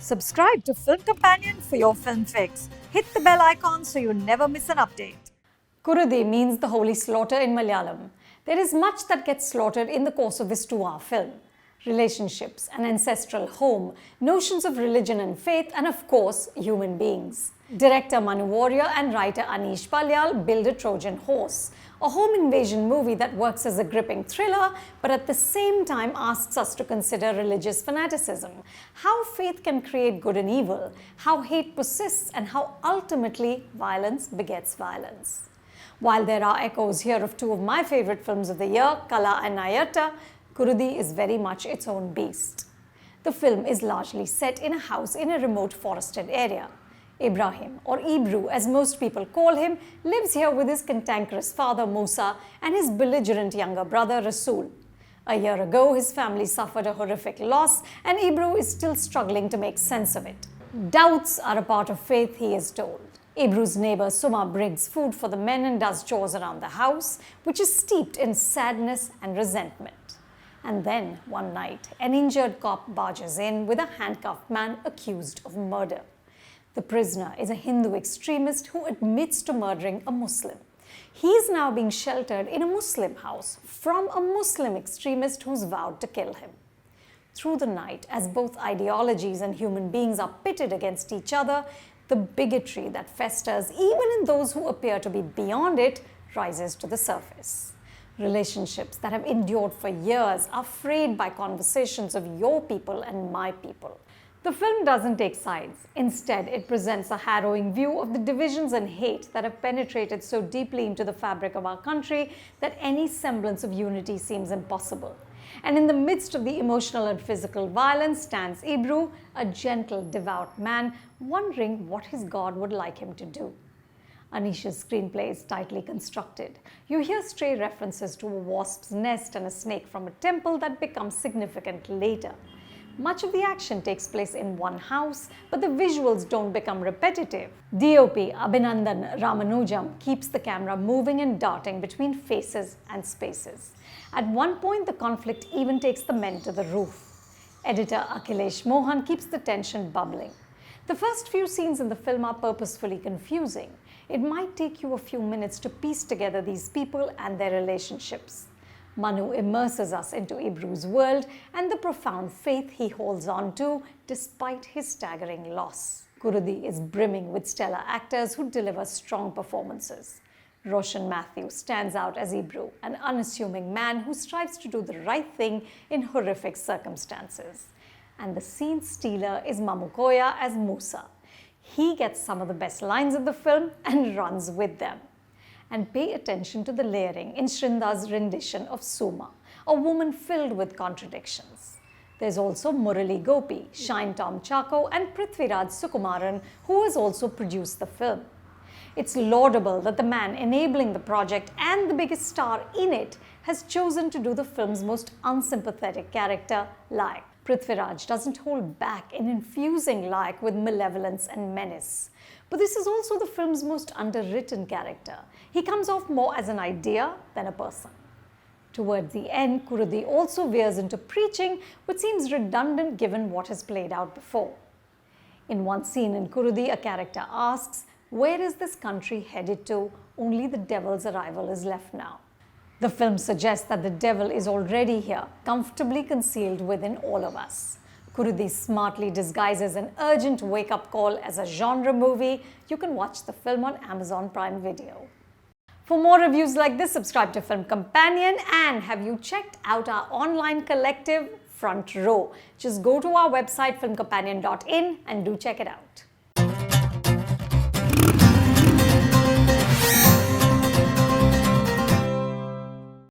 Subscribe to Film Companion for your film fix. Hit the bell icon so you never miss an update. Kurudi means the holy slaughter in Malayalam. There is much that gets slaughtered in the course of this 2-hour film. Relationships, an ancestral home, notions of religion and faith, and of course, human beings. Director Manu Warrior and writer Anish Palyal build a Trojan horse, a home invasion movie that works as a gripping thriller, but at the same time asks us to consider religious fanaticism, how faith can create good and evil, how hate persists, and how ultimately violence begets violence. While there are echoes here of two of my favorite films of the year, Kala and Nayarta, Kurudi is very much its own beast. The film is largely set in a house in a remote forested area. Ibrahim, or Ibru as most people call him, lives here with his cantankerous father Musa and his belligerent younger brother Rasul. A year ago, his family suffered a horrific loss and Ibru is still struggling to make sense of it. Doubts are a part of faith, he is told. Ibru's neighbor Suma brings food for the men and does chores around the house, which is steeped in sadness and resentment. And then, one night, an injured cop barges in with a handcuffed man accused of murder. The prisoner is a Hindu extremist who admits to murdering a Muslim. He is now being sheltered in a Muslim house from a Muslim extremist who's vowed to kill him. Through the night, as both ideologies and human beings are pitted against each other, the bigotry that festers even in those who appear to be beyond it rises to the surface. Relationships that have endured for years are frayed by conversations of your people and my people. The film doesn't take sides. Instead, it presents a harrowing view of the divisions and hate that have penetrated so deeply into the fabric of our country that any semblance of unity seems impossible. And in the midst of the emotional and physical violence stands Ibru, a gentle, devout man, wondering what his God would like him to do. Anish's screenplay is tightly constructed. You hear stray references to a wasp's nest and a snake from a temple that becomes significant later. Much of the action takes place in one house, but the visuals don't become repetitive. DOP Abhinandan Ramanujam keeps the camera moving and darting between faces and spaces. At one point, the conflict even takes the men to the roof. Editor Akhilesh Mohan keeps the tension bubbling. The first few scenes in the film are purposefully confusing. It might take you a few minutes to piece together these people and their relationships. Manu immerses us into Ibru's world and the profound faith he holds on to despite his staggering loss. Kurudi is brimming with stellar actors who deliver strong performances. Roshan Mathew stands out as Ibru, an unassuming man who strives to do the right thing in horrific circumstances. And the scene stealer is Mamukoya as Musa. He gets some of the best lines of the film and runs with them. And pay attention to the layering in Shrinda's rendition of Suma, a woman filled with contradictions. There's also Murali Gopi, Shine Tom Chako, and Prithviraj Sukumaran, who has also produced the film. It's laudable that the man enabling the project and the biggest star in it has chosen to do the film's most unsympathetic character, Laik. Prithviraj doesn't hold back in infusing Laik with malevolence and menace. But this is also the film's most underwritten character. He comes off more as an idea than a person. Towards the end, Kurudi also veers into preaching, which seems redundant given what has played out before. In one scene in Kurudi, a character asks, "Where is this country headed to? Only the devil's arrival is left now." The film suggests that the devil is already here, comfortably concealed within all of us. Kurudi smartly disguises an urgent wake-up call as a genre movie. You can watch the film on Amazon Prime Video. For more reviews like this, subscribe to Film Companion, and have you checked out our online collective, Front Row? Just go to our website filmcompanion.in and do check it out.